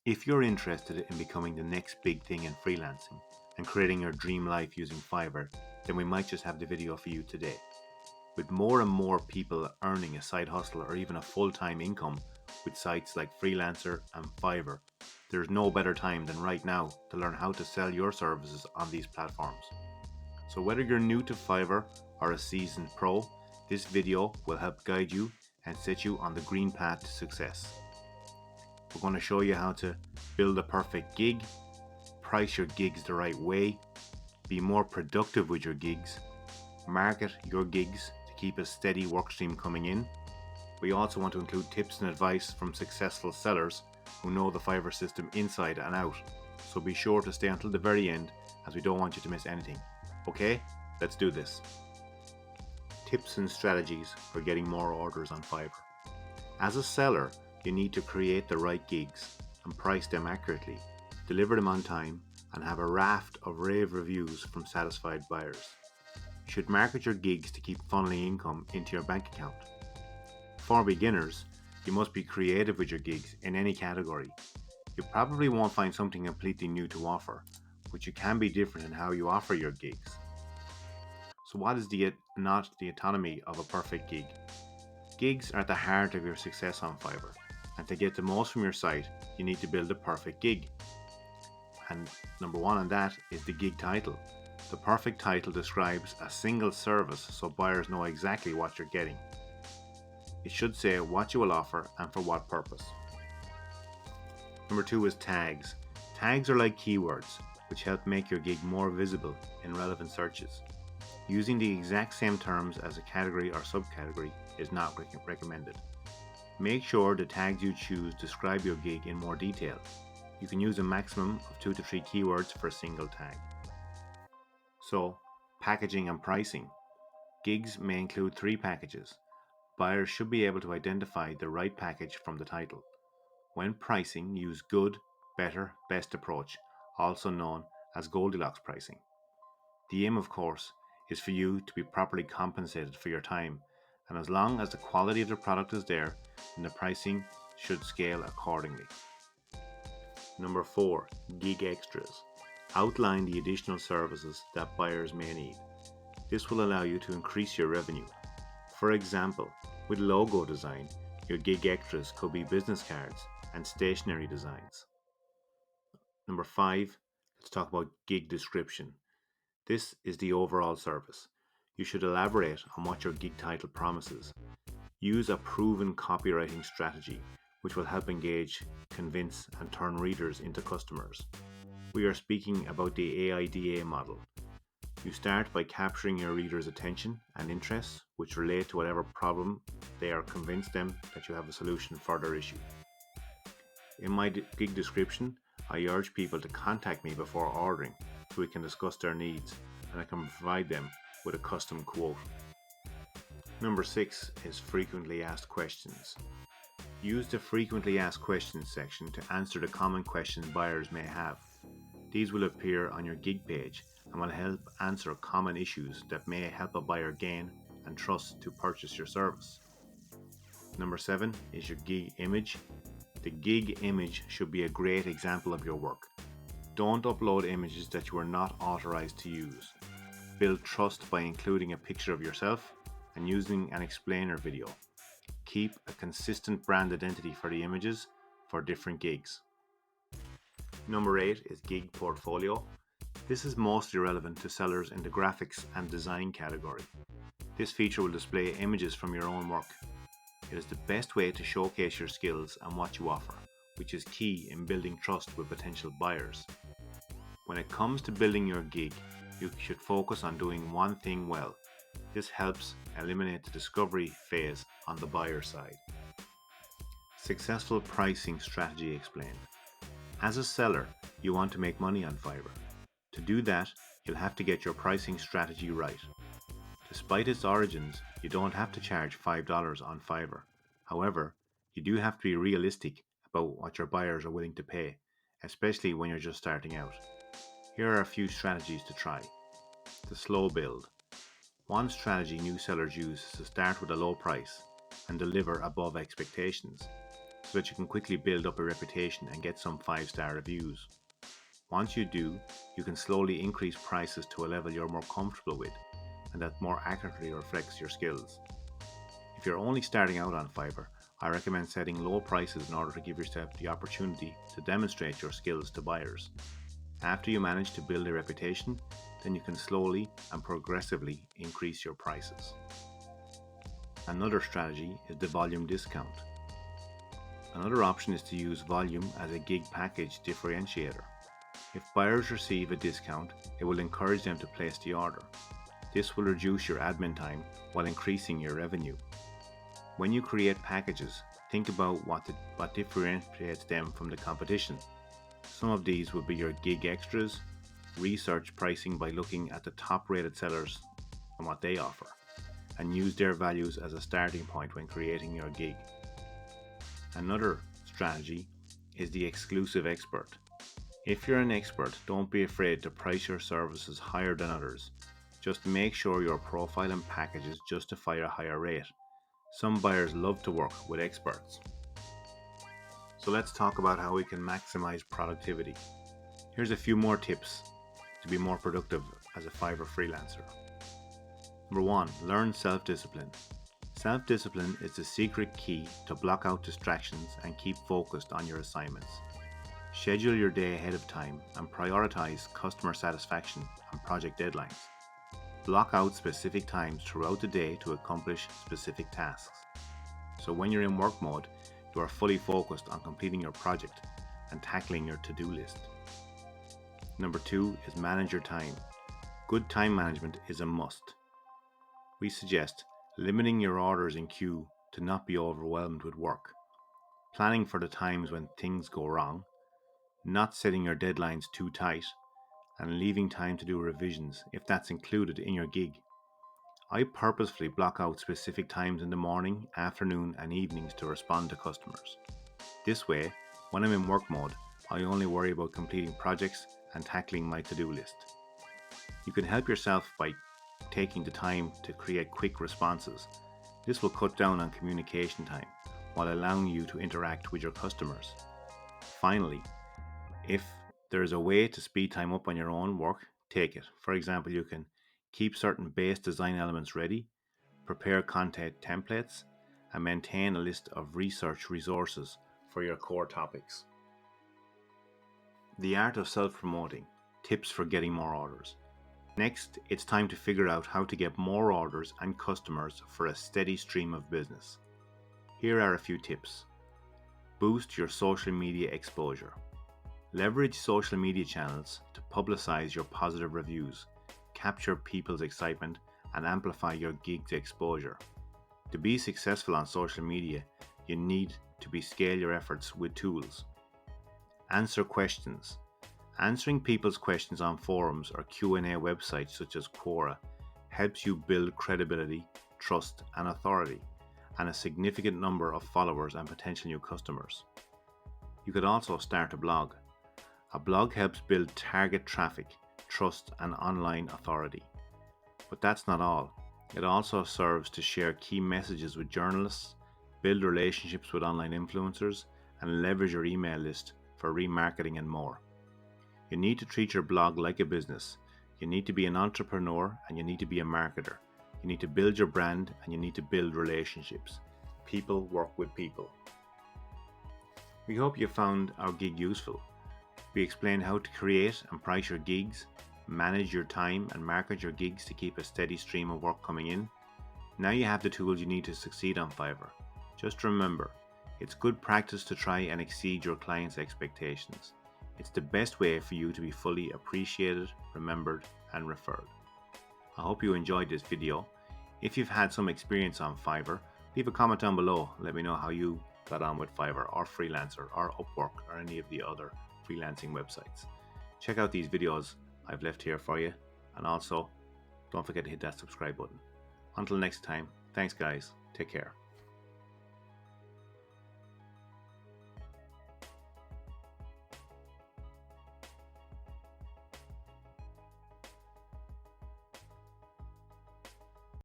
If you're interested in becoming the next big thing in freelancing and creating your dream life using Fiverr, then we might just have the video for you today. With more and more people earning a side hustle or even a full-time income with sites like Freelancer and Fiverr, there's no better time than right now to learn how to sell your services on these platforms. So whether you're new to Fiverr or a seasoned pro, this video will help guide you and set you on the green path to success. We're going to show you how to build a perfect gig, price your gigs the right way, be more productive with your gigs, market your gigs to keep a steady work stream coming in. We also want to include tips and advice from successful sellers who know the Fiverr system inside and out. So be sure to stay until the very end, as we don't want you to miss anything. Okay, let's do this. Tips and strategies for getting more orders on Fiverr. As a seller, you need to create the right gigs and price them accurately, deliver them on time, and have a raft of rave reviews from satisfied buyers. You should market your gigs to keep funneling income into your bank account. For beginners, you must be creative with your gigs in any category. You probably won't find something completely new to offer, but you can be different in how you offer your gigs. So what is not the autonomy of a perfect gig? Gigs are at the heart of your success on Fiverr, and to get the most from your site, you need to build a perfect gig. And number one on that is the gig title. The perfect title describes a single service so buyers know exactly what you're getting. It should say what you will offer and for what purpose. Number two is tags. Tags are like keywords, which help make your gig more visible in relevant searches. Using the exact same terms as a category or subcategory is not recommended. Make sure the tags you choose describe your gig in more detail. You can use a maximum of 2 to 3 keywords for a single tag. So, packaging and pricing. Gigs may include 3 packages. Buyers should be able to identify the right package from the title. When pricing, use good, better, best approach, also known as Goldilocks pricing. The aim, of course, is for you to be properly compensated for your time, and as long as the quality of the product is there, then the pricing should scale accordingly. Number 4, gig extras. Outline the additional services that buyers may need. This will allow you to increase your revenue. For example, with logo design, your gig extras could be business cards and stationery designs. Number 5, let's talk about gig description. This is the overall service. You should elaborate on what your gig title promises. Use a proven copywriting strategy, which will help engage, convince, and turn readers into customers. We are speaking about the AIDA model. You start by capturing your readers' attention and interests, which relate to whatever problem they are, convince them that you have a solution for their issue. In my gig description, I urge people to contact me before ordering so we can discuss their needs and I can provide them with a custom quote. Number 6 is frequently asked questions. Use the frequently asked questions section to answer the common questions buyers may have. These will appear on your gig page and will help answer common issues that may help a buyer gain and trust to purchase your service. Number 7 is your gig image. The gig image should be a great example of your work. Don't upload images that you are not authorized to use. Build trust by including a picture of yourself and using an explainer video. Keep a consistent brand identity for the images for different gigs. Number 8 is gig portfolio. This is mostly relevant to sellers in the graphics and design category. This feature will display images from your own work. It is the best way to showcase your skills and what you offer, which is key in building trust with potential buyers. When it comes to building your gig, you should focus on doing one thing well. This helps eliminate the discovery phase on the buyer side. Successful pricing strategy explained. As a seller, you want to make money on Fiverr. To do that, you'll have to get your pricing strategy right. Despite its origins, you don't have to charge $5 on Fiverr. However, you do have to be realistic about what your buyers are willing to pay, especially when you're just starting out. Here are a few strategies to try. The slow build. One strategy new sellers use is to start with a low price and deliver above expectations. so that you can quickly build up a reputation and get some 5-star reviews. Once you do, you can slowly increase prices to a level you're more comfortable with and that more accurately reflects your skills. If you're only starting out on Fiverr, I recommend setting low prices in order to give yourself the opportunity to demonstrate your skills to buyers. After you manage to build a reputation, then you can slowly and progressively increase your prices. Another strategy is the volume discount. Another option is to use volume as a gig package differentiator. If buyers receive a discount, it will encourage them to place the order. This will reduce your admin time while increasing your revenue. When you create packages, think about what differentiates them from the competition. Some of these will be your gig extras, research pricing by looking at the top rated sellers and what they offer, and use their values as a starting point when creating your gig. Another strategy is the exclusive expert. If you're an expert, don't be afraid to price your services higher than others. Just make sure your profile and packages justify a higher rate. Some buyers love to work with experts. So let's talk about how we can maximize productivity. Here's a few more tips to be more productive as a Fiverr freelancer. Number 1, learn self-discipline. Self-discipline is the secret key to block out distractions and keep focused on your assignments. Schedule your day ahead of time and prioritize customer satisfaction and project deadlines. Block out specific times throughout the day to accomplish specific tasks. So when you're in work mode, you are fully focused on completing your project and tackling your to-do list. Number 2 is manage your time. Good time management is a must. We suggest limiting your orders in queue to not be overwhelmed with work, planning for the times when things go wrong, not setting your deadlines too tight, and leaving time to do revisions if that's included in your gig. I purposefully block out specific times in the morning, afternoon, and evenings to respond to customers. This way, when I'm in work mode, I only worry about completing projects and tackling my to-do list. You can help yourself by taking the time to create quick responses. This will cut down on communication time while allowing you to interact with your customers. Finally, if there is a way to speed time up on your own work, take it. For example, you can keep certain base design elements ready, prepare content templates, and maintain a list of research resources for your core topics. The art of self-promoting, tips for getting more orders. Next, it's time to figure out how to get more orders and customers for a steady stream of business. Here are a few tips. Boost your social media exposure. Leverage social media channels to publicize your positive reviews, capture people's excitement, and amplify your gig's exposure. To be successful on social media, you need to scale your efforts with tools. Answer questions. Answering people's questions on forums or Q&A websites such as Quora helps you build credibility, trust, and authority, and a significant number of followers and potential new customers. You could also start a blog. A blog helps build target traffic, trust, and online authority. But that's not all. It also serves to share key messages with journalists, build relationships with online influencers, and leverage your email list for remarketing and more. You need to treat your blog like a business. You need to be an entrepreneur and you need to be a marketer. You need to build your brand and you need to build relationships. People work with people. We hope you found our gig useful. We explained how to create and price your gigs, manage your time and market your gigs to keep a steady stream of work coming in. Now you have the tools you need to succeed on Fiverr. Just remember, it's good practice to try and exceed your clients' expectations. It's the best way for you to be fully appreciated, remembered, and referred. I hope you enjoyed this video. If you've had some experience on Fiverr, leave a comment down below. Let me know how you got on with Fiverr or Freelancer or Upwork or any of the other freelancing websites. Check out these videos I've left here for you, and also don't forget to hit that subscribe button. Until next time, thanks guys, take care.